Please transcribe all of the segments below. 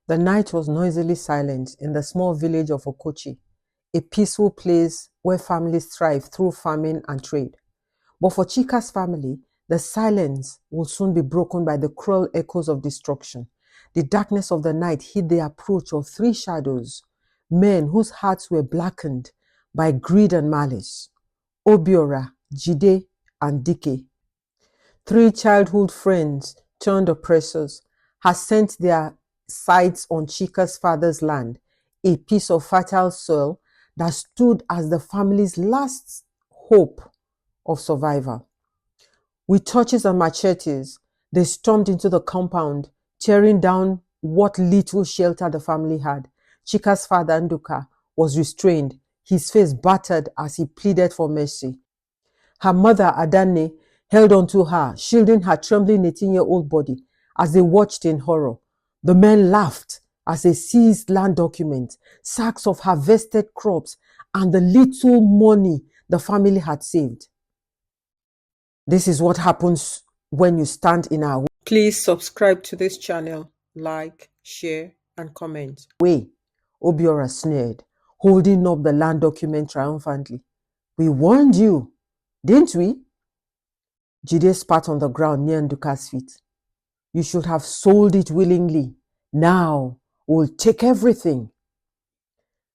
The night was noisily silent in the small village of Okochi, a peaceful place where families thrive through farming and trade. But for Chika's family, the silence will soon be broken by the cruel echoes of destruction. The darkness of the night hid the approach of three shadows, men whose hearts were blackened by greed and malice: Obiora, Jide, and Dike. Three childhood friends turned oppressors had sent their sights on Chika's father's land, a piece of fertile soil that stood as the family's last hope of survival. With torches and machetes, they stormed into the compound, tearing down what little shelter the family had. Chika's father, Nduka, was restrained, his face battered as he pleaded for mercy. Her mother, Adane, held onto her, shielding her trembling 18-year-old body as they watched in horror. The men laughed as they seized land documents, sacks of harvested crops, and the little money the family had saved. This is what happens when you stand in our way. Please subscribe to this channel, like, share, and comment. Way, Obiora sneered, holding up the land document triumphantly. We warned you, didn't we? Jide spat on the ground near Nduka's feet. You should have sold it willingly. Now we'll take everything.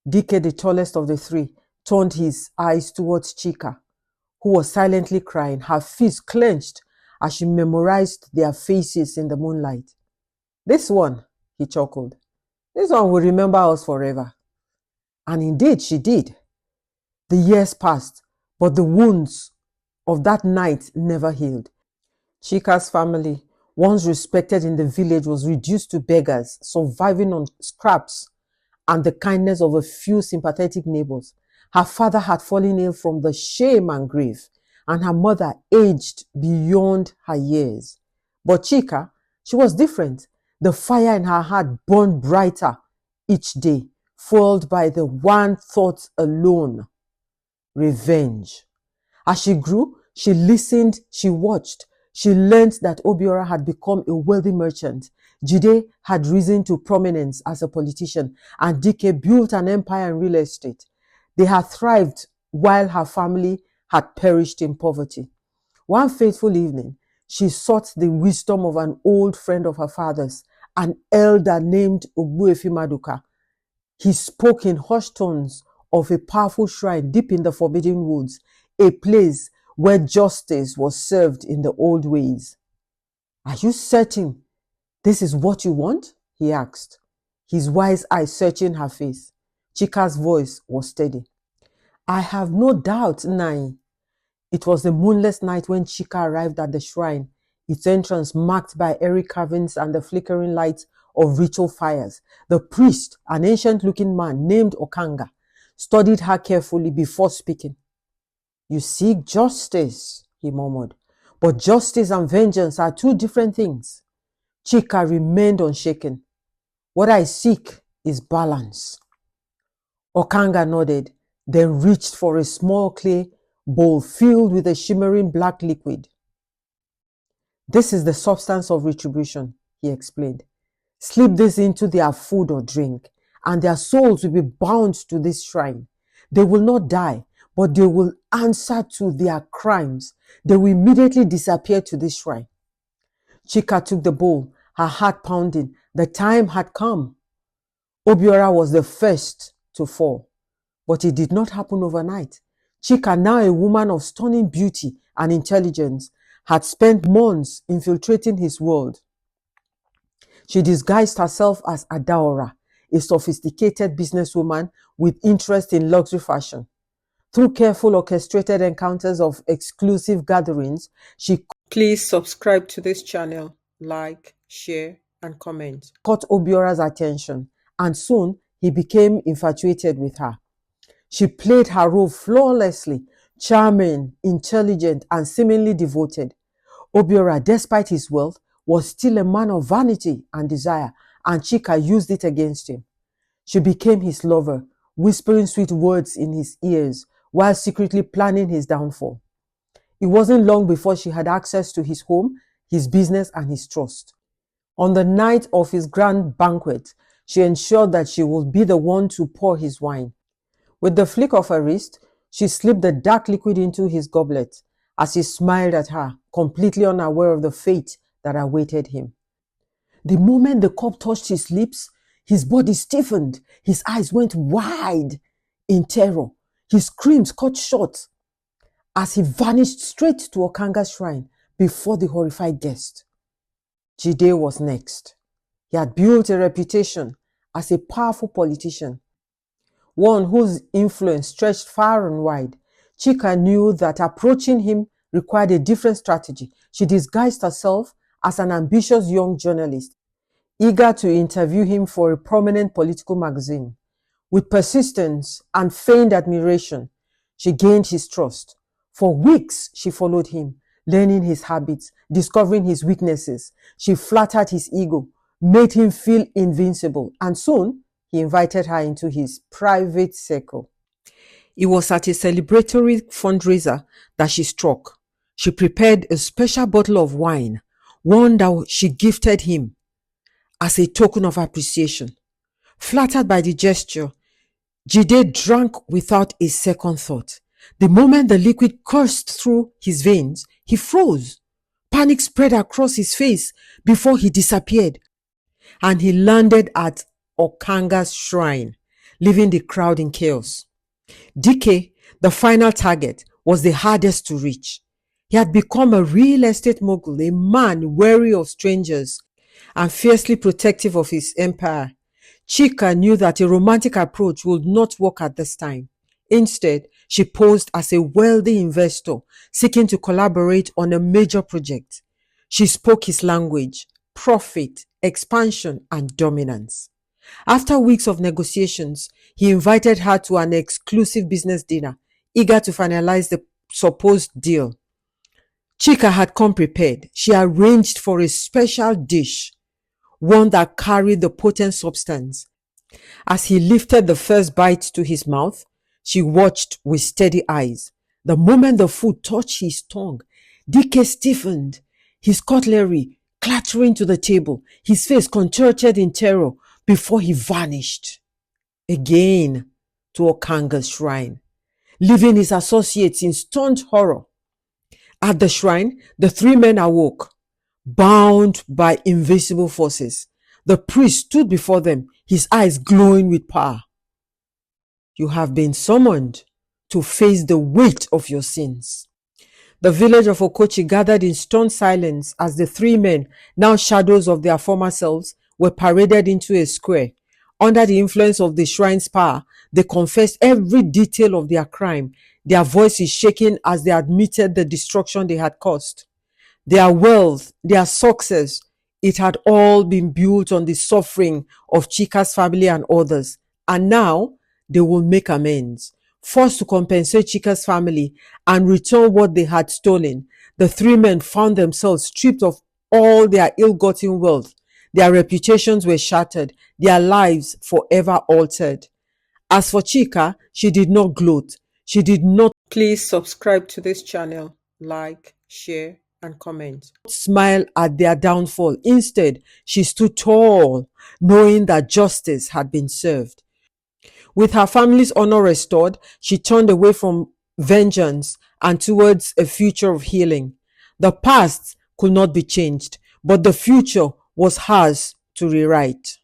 Dike, the tallest of the three, turned his eyes towards Chika, who was silently crying, her fists clenched as she memorized their faces in the moonlight. This one, he chuckled, this one will remember us forever. And indeed she did. The years passed, but the wounds of that night never healed. Chika's family, once respected in the village, was reduced to beggars, surviving on scraps and the kindness of a few sympathetic neighbors. Her father had fallen ill from the shame and grief, and her mother aged beyond her years. But Chika, she was different. The fire in her heart burned brighter each day, fueled by the one thought alone: revenge. As she grew, she listened, she watched. She learned that Obiora had become a wealthy merchant. Jide had risen to prominence as a politician, and Dike built an empire in real estate. They had thrived while her family had perished in poverty. One fateful evening, she sought the wisdom of an old friend of her father's, an elder named Ogbuefi Maduka. He spoke in hushed tones of a powerful shrine deep in the Forbidden Woods, a place where justice was served in the old ways. Are you certain this is what you want? He asked, his wise eyes searching her face. Chika's voice was steady. I have no doubt, Nai. It was a moonless night when Chika arrived at the shrine, its entrance marked by airy carvings and the flickering light of ritual fires. The priest, an ancient-looking man named Okanga, studied her carefully before speaking. You seek justice, he murmured, but justice and vengeance are two different things. Chika remained unshaken. What I seek is balance. Okanga nodded, then reached for a small clay bowl filled with a shimmering black liquid. This is the substance of retribution, he explained. Slip this into their food or drink, and their souls will be bound to this shrine. They will not die, but they will answer to their crimes. They will immediately disappear to this shrine. Chika took the bowl, her heart pounding. The time had come. Obiora was the first to fall, but it did not happen overnight. Chika, now a woman of stunning beauty and intelligence, had spent months infiltrating his world. She disguised herself as Adaora, a sophisticated businesswoman with interest in luxury fashion. Through careful orchestrated encounters of exclusive gatherings, she... Please subscribe to this channel, like, share, and comment. Caught Obiora's attention, and soon he became infatuated with her. She played her role flawlessly, charming, intelligent, and seemingly devoted. Obiora, despite his wealth, was still a man of vanity and desire, and Chika used it against him. She became his lover, whispering sweet words in his ears while secretly planning his downfall. It wasn't long before she had access to his home, his business, and his trust. On the night of his grand banquet, she ensured that she would be the one to pour his wine. With the flick of her wrist, she slipped the dark liquid into his goblet as he smiled at her, completely unaware of the fate that awaited him. The moment the cup touched his lips, his body stiffened, his eyes went wide in terror. His screams cut short as he vanished straight to Okanga's shrine before the horrified guest. Jide was next. He had built a reputation as a powerful politician, one whose influence stretched far and wide. Chika knew that approaching him required a different strategy. She disguised herself as an ambitious young journalist, eager to interview him for a prominent political magazine. With persistence and feigned admiration, she gained his trust. For weeks, she followed him, learning his habits, discovering his weaknesses. She flattered his ego, made him feel invincible, and soon he invited her into his private circle. It was at a celebratory fundraiser that she struck. She prepared a special bottle of wine, one that she gifted him as a token of appreciation. Flattered by the gesture, Jide drank without a second thought. The moment the liquid coursed through his veins, he froze. Panic spread across his face before he disappeared, and he landed at Okanga's shrine, leaving the crowd in chaos. Dike, the final target, was the hardest to reach. He had become a real estate mogul, a man wary of strangers and fiercely protective of his empire. Chika knew that a romantic approach would not work at this time. Instead, she posed as a wealthy investor seeking to collaborate on a major project. She spoke his language: profit, expansion, and dominance. After weeks of negotiations, he invited her to an exclusive business dinner, eager to finalize the supposed deal. Chika had come prepared. She arranged for a special dish, one that carried the potent substance. As he lifted the first bite to his mouth, she watched with steady eyes. The moment the food touched his tongue, Dike stiffened, his cutlery clattering to the table, his face contorted in terror before he vanished again to Okanga's shrine, leaving his associates in stunned horror. At the shrine, the three men awoke, bound by invisible forces. The priest stood before them, his eyes glowing with power. You have been summoned to face the weight of your sins. The village of Okochi gathered in stunned silence as the three men, now shadows of their former selves, were paraded into a square. Under the influence of the shrine's power, they confessed every detail of their crime, their voices shaking as they admitted the destruction they had caused. Their wealth, their success, it had all been built on the suffering of Chika's family and others. And now they will make amends. Forced to compensate Chika's family and return what they had stolen, the three men found themselves stripped of all their ill-gotten wealth. Their reputations were shattered, their lives forever altered. As for Chika, she did not gloat. She did not. Please subscribe to this channel, like, share, and comment. Smile at their downfall. Instead, she stood tall, knowing that justice had been served. With her family's honor restored, she turned away from vengeance and towards a future of healing. The past could not be changed, but the future was hers to rewrite.